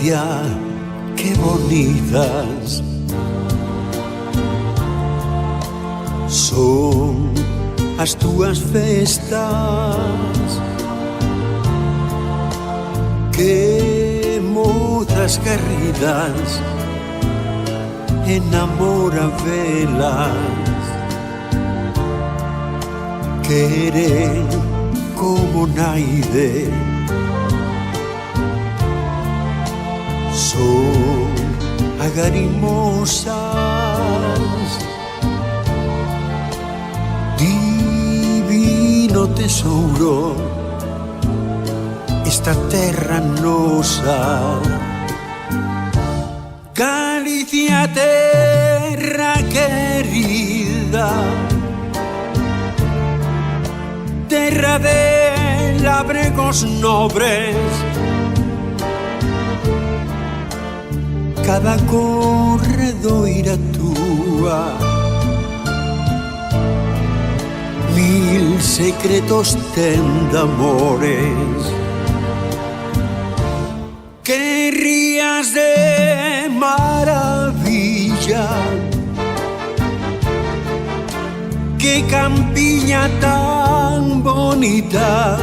Galicia, qué bonitas son as túas festas, que mozas garridas enamora velas, queren como naide, son agarimosas, divino tesouro esta terra nosa. Galicia, terra querida, terra de labregos nobres, cada corredoira túa, mil secretos ten de amores, que rías de maravilla, que campiña tan bonita,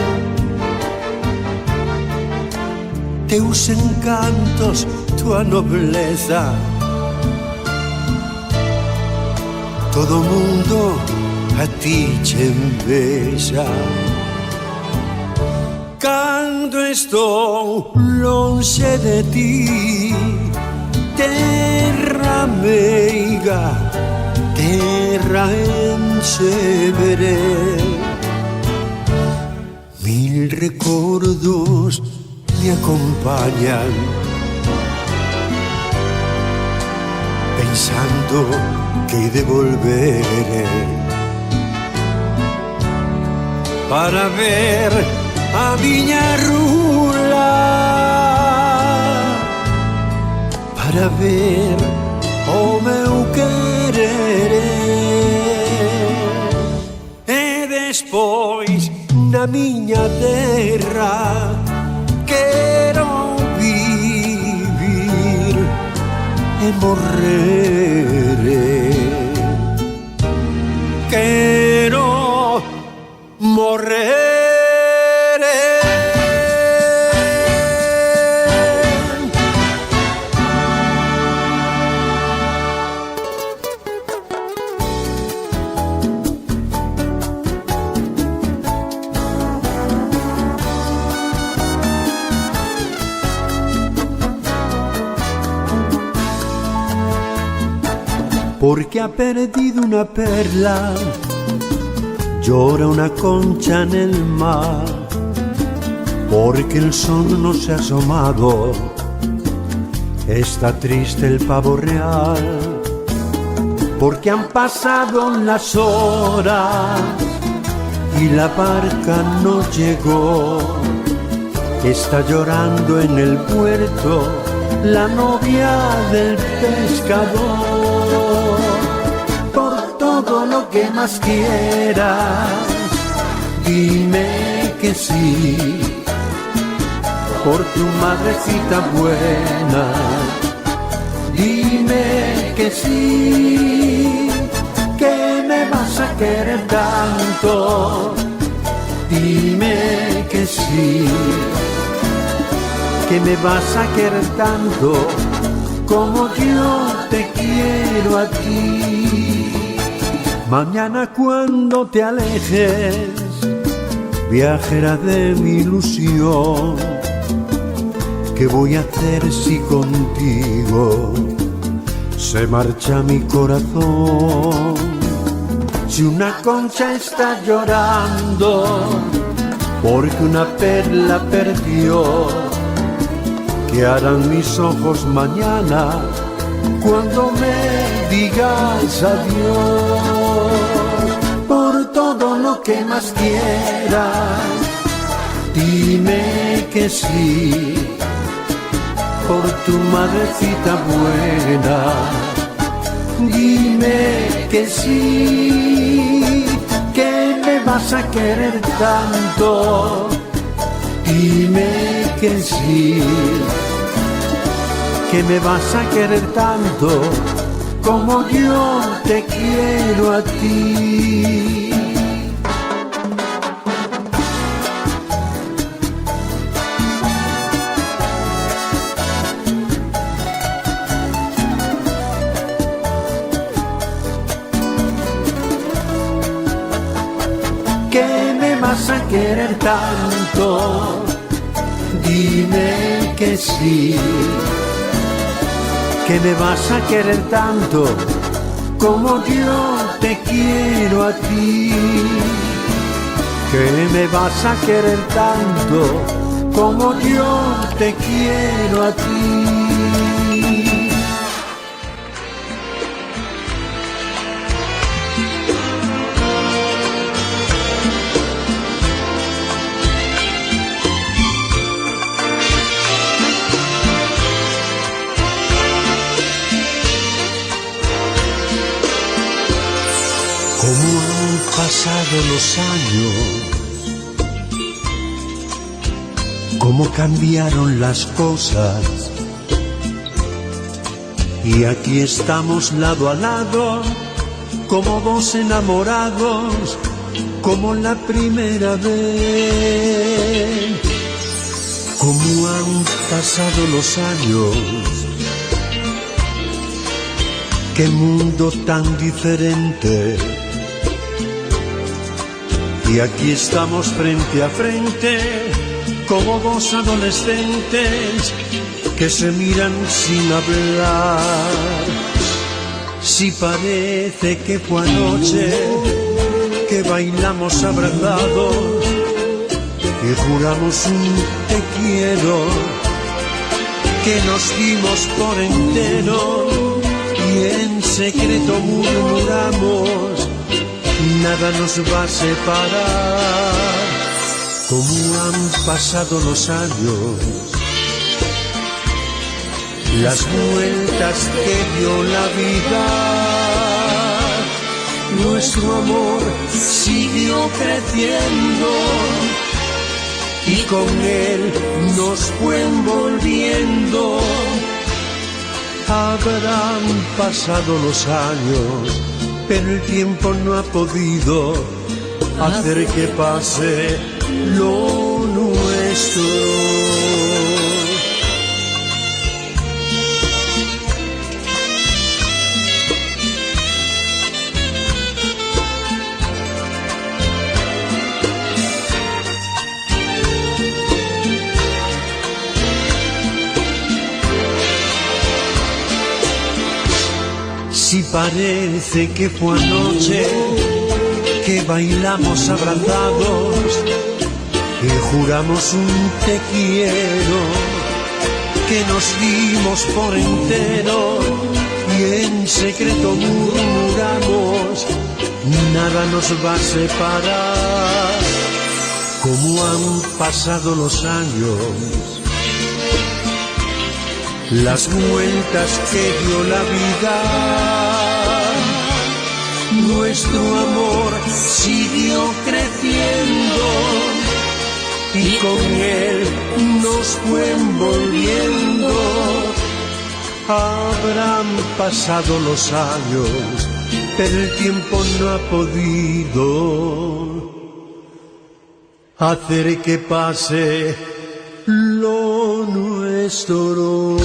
teus encantos, tua nobleza, todo mundo a ti che envexa. Cando estou lonxe de ti, terra meiga, terra encheveré, mil recordos me acompañan, pensando que devolveré para ver a miña rula, para ver o meu querer, e despois na miña terra quero vivir e morrer, quero morrer. Porque ha perdido una perla, llora una concha en el mar, porque el sol no se ha asomado, está triste el pavo real, porque han pasado las horas y la barca no llegó, está llorando en el puerto la novia del pescador. Por todo lo que más quieras, dime que sí. Por tu madrecita buena, dime que sí. Que me vas a querer tanto, dime que sí. Que me vas a querer tanto como yo te quiero a ti. Mañana cuando te alejes, viajera de mi ilusión, ¿qué voy a hacer si contigo se marcha mi corazón? Si una concha está llorando porque una perla perdió, ¿qué harán mis ojos mañana cuando me digas adiós? Por todo lo que más quieras, dime que sí. Por tu madrecita buena, dime que sí. Que me vas a querer tanto, dime que sí. que me vas a querer tanto como yo te quiero a ti. Que me vas a querer tanto, dime que sí. Que me vas a querer tanto como yo te quiero a ti. Que me vas a querer tanto como yo te quiero a ti. Cómo han pasado los años, cómo cambiaron las cosas, y aquí estamos lado a lado, como dos enamorados, como la primera vez. Cómo han pasado los años, qué mundo tan diferente. Y aquí estamos frente a frente, como dos adolescentes que se miran sin hablar. Si parece que fue anoche que bailamos abrazados, que juramos un te quiero, que nos dimos por entero y en secreto murmuramos, nada nos va a separar. Cómo han pasado los años, las vueltas que dio la vida, nuestro amor siguió creciendo y con él nos fue envolviendo. Habrán pasado los años, pero el tiempo no ha podido hacer que pase lo nuestro. Si parece que fue anoche que bailamos abrazados, que juramos un te quiero, que nos dimos por entero y en secreto murmuramos, nada nos va a separar. Cómo han pasado los años, las vueltas que dio la vida, nuestro amor siguió creciendo y con él nos fue envolviendo. Habrán pasado los años, pero el tiempo no ha podido hacer que pase lo nuestro.